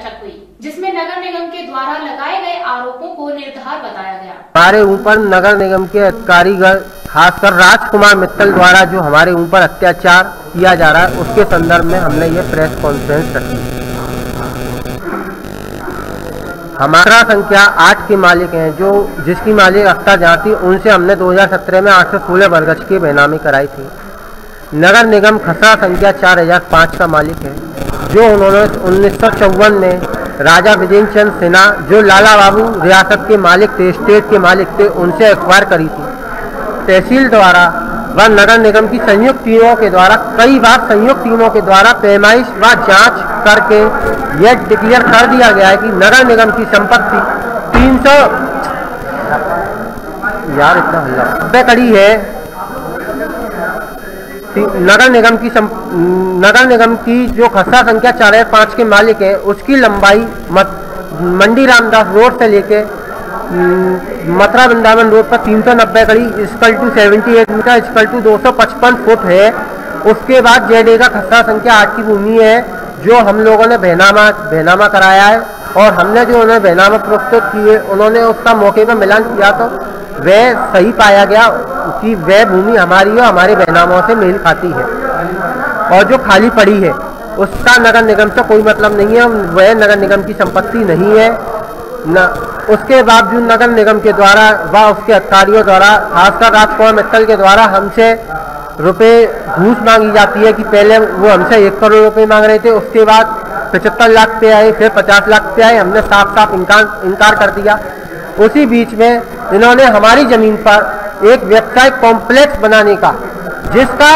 हुई, जिसमें नगर निगम के द्वारा लगाए गए आरोपों को निर्धार बताया गया। हमारे ऊपर नगर निगम के अधिकारीगण खासकर राजकुमार मित्तल द्वारा जो हमारे ऊपर अत्याचार किया जा रहा है उसके संदर्भ में हमने ये प्रेस कॉन्फ्रेंस रखी। हमारा संख्या 8 के मालिक हैं, जो जिसकी मालिक अख्तर जहाँ थी, उनसे हमने 2017 में 816 वर्गज की बेनामी कराई थी। नगर निगम खसरा संख्या 4005 का मालिक है, जो उन्होंने 1954 में राजा विजय चंद सिन्हा जो लाला बाबू रियासत के मालिक थे, स्टेट के मालिक थे, उनसे एक्वायर करी थी। तहसील द्वारा व नगर निगम की संयुक्त टीमों के द्वारा कई बार संयुक्त टीमों के द्वारा पैमाइश व जांच करके यह डिक्लेयर कर दिया गया है कि नगर निगम की संपत्ति 300 कड़ी है। नगर निगम की जो खसरा संख्या 4005 के मालिक है, उसकी लंबाई मंडी रामदास रोड से लेके मथुरा वृंदावन रोड पर 390 कड़ी = 78 मीटर = 255 फुट है। उसके बाद जेडे का खसरा संख्या 8 की भूमि है, जो हम लोगों ने बहनामा कराया है, और हमने जो उन्हें बहनामा प्रस्तुत किए, उन्होंने उसका मौके पर मिलान किया तो वह सही पाया गया कि वह भूमि हमारी है, हमारे बहनामों से मेल खाती है, और जो खाली पड़ी है उसका नगर निगम से कोई मतलब नहीं है, वह नगर निगम की संपत्ति नहीं है न। उसके बावजूद नगर निगम के द्वारा व उसके अधिकारियों द्वारा, खासकर राजकुमार मित्तल के द्वारा, हमसे रुपए घूस मांगी जाती है कि पहले वो हमसे 1 करोड़ रुपए मांग रहे थे, उसके बाद 75 लाख पे आए, फिर 50 लाख पे आए। हमने साफ इनकार कर दिया। उसी बीच में इन्होंने हमारी ज़मीन पर एक व्यवसायिक कॉम्प्लेक्स बनाने का, जिसका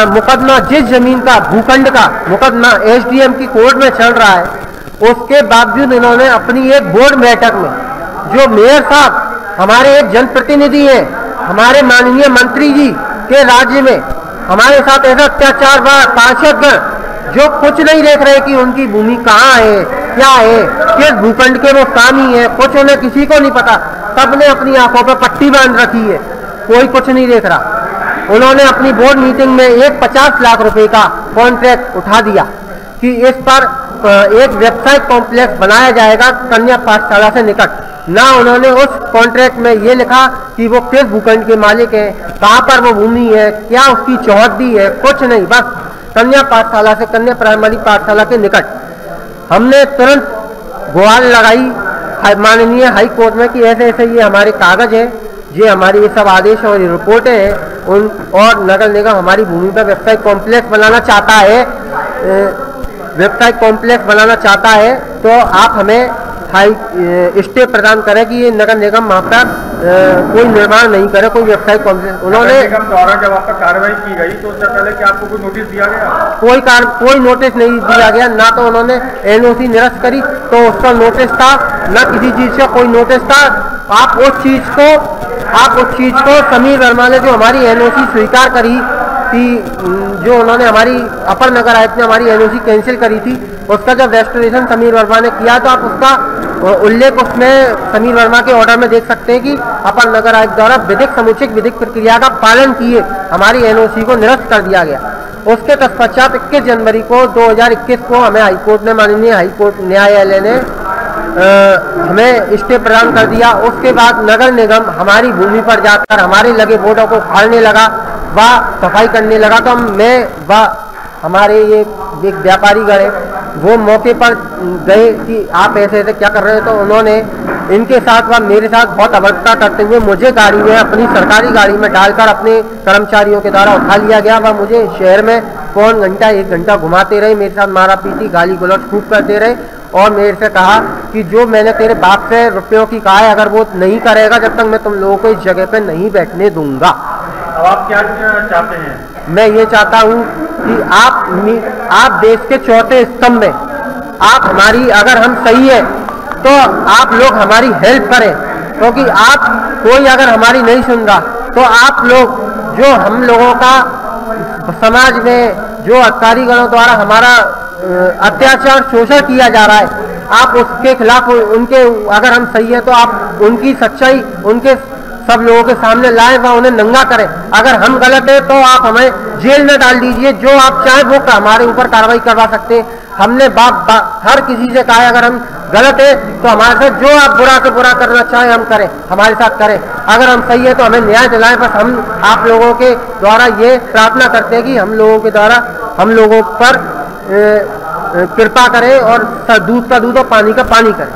मुकदमा, जिस जमीन का भूखंड का मुकदमा SDM की कोर्ट में चल रहा है, उसके बावजूद इन्होंने अपनी एक बोर्ड बैठक में, जो मेयर साहब हमारे एक जनप्रतिनिधि हैं, हमारे माननीय मंत्री जी के राज्य में, हमारे साथ ऐसा अत्याचार व पार्षदगण जो कुछ नहीं देख रहे कि उनकी भूमि कहाँ है, क्या है, किस भूखंड के वो स्वामी है, कुछ उन्हें किसी को नहीं पता। सबने अपनी आंखों पर पट्टी बांध रखी है, कोई कुछ नहीं देख रहा। उन्होंने अपनी बोर्ड मीटिंग में एक 50 लाख रुपए का कॉन्ट्रैक्ट उठा दिया कि इस पर एक व्यवसायिक कॉम्प्लेक्स बनाया जाएगा कन्या पाठशाला से निकट। ना उन्होंने उस कॉन्ट्रैक्ट में ये लिखा कि वो किस भूखंड के मालिक हैं, कहाँ पर वो भूमि है, क्या उसकी चौहद्दी है, कुछ नहीं, बस कन्या पाठशाला से, कन्या प्राइमरी पाठशाला के निकट। हमने तुरंत गुहार लगाई माननीय हाई कोर्ट में कि ऐसे ऐसे ये हमारे कागज हैं, ये हमारी ये सब आदेश और रिपोर्टें हैं उन, और नगर निगम हमारी भूमि पर व्यवसायिक कॉम्प्लेक्स बनाना चाहता है, तो आप हमें स्टे प्रदान करें कि ये नगर निगम वहाँ पर कोई निर्माण नहीं करे, कोई व्यवसायिक कॉम्प्लेक्स। उन्होंने निगम द्वारा जब आप पर कार्रवाई की गई तो उससे पहले क्या आपको कोई नोटिस दिया गया? कोई नोटिस नहीं दिया गया। ना तो उन्होंने NOC निरस्त करी तो उसका नोटिस था, न किसी चीज़ का कोई नोटिस था। आप उस चीज़ को समीर वर्मा ने जो हमारी NOC स्वीकार करी थी, जो उन्होंने हमारी अपर नगर आयुक्त ने हमारी NOC कैंसिल करी थी, उसका जब रेस्टोरेशन समीर वर्मा ने किया तो आप उसका उल्लेख उसमें समीर वर्मा के ऑर्डर में देख सकते हैं कि अपर नगर आयुक्त द्वारा समुचित विधिक प्रक्रिया का पालन किए हमारी NOC को निरस्त कर दिया गया। उसके तत्पश्चात 21 जनवरी को 2021 को हमें हाईकोर्ट ने, माननीय हाईकोर्ट न्यायालय ने हमें स्टे प्रदान कर दिया। उसके बाद नगर निगम हमारी भूमि पर जाकर हमारे लगे बोर्डों को फाड़ने लगा व सफाई करने लगा। तो मैं व हमारे ये एक व्यापारी गए, वो मौके पर गए कि आप ऐसे ऐसे क्या कर रहे हैं, तो उन्होंने इनके साथ व मेरे साथ बहुत अभद्रता करते हुए मुझे गाड़ी में, अपनी सरकारी गाड़ी में डालकर अपने कर्मचारियों के द्वारा उठा लिया गया व मुझे शहर में पौन घंटा 1 घंटा घुमाते रहे, मेरे साथ मारा पीटी, गाली गलौज खूब करते रहे, और मेरे से कहा कि जो मैंने तेरे बाप से रुपयों की कहा है, अगर वो नहीं करेगा जब तक मैं तुम लोगों को इस जगह पे नहीं बैठने दूंगा। अब आप क्या चाहते हैं? मैं ये चाहता हूँ कि आप देश के चौथे स्तंभ में, आप हमारी, अगर हम सही है तो आप लोग हमारी हेल्प करें, क्योंकि आप कोई अगर हमारी नहीं सुन रहा तो आप लोग, जो हम लोगों का समाज में जो अधिकारीगणों द्वारा हमारा अत्याचार शोषण किया जा रहा है, आप उसके खिलाफ, उनके, अगर हम सही है तो आप उनकी सच्चाई उनके सब लोगों के सामने लाए व उन्हें नंगा करें। अगर हम गलत है तो आप हमें जेल में डाल दीजिए, जो आप चाहें वो हमारे ऊपर कार्रवाई करवा सकते हैं। हमने हर किसी से कहा है अगर हम गलत है तो हमारे साथ जो आप बुरा से बुरा करना चाहें हम करें, हमारे साथ करें, अगर हम सही है तो हमें न्याय दिलाएं। बस हम आप लोगों के द्वारा ये प्रार्थना करते हैं कि हम लोगों के द्वारा हम लोगों पर कृपा करें और दूध का दूध और पानी का पानी करें।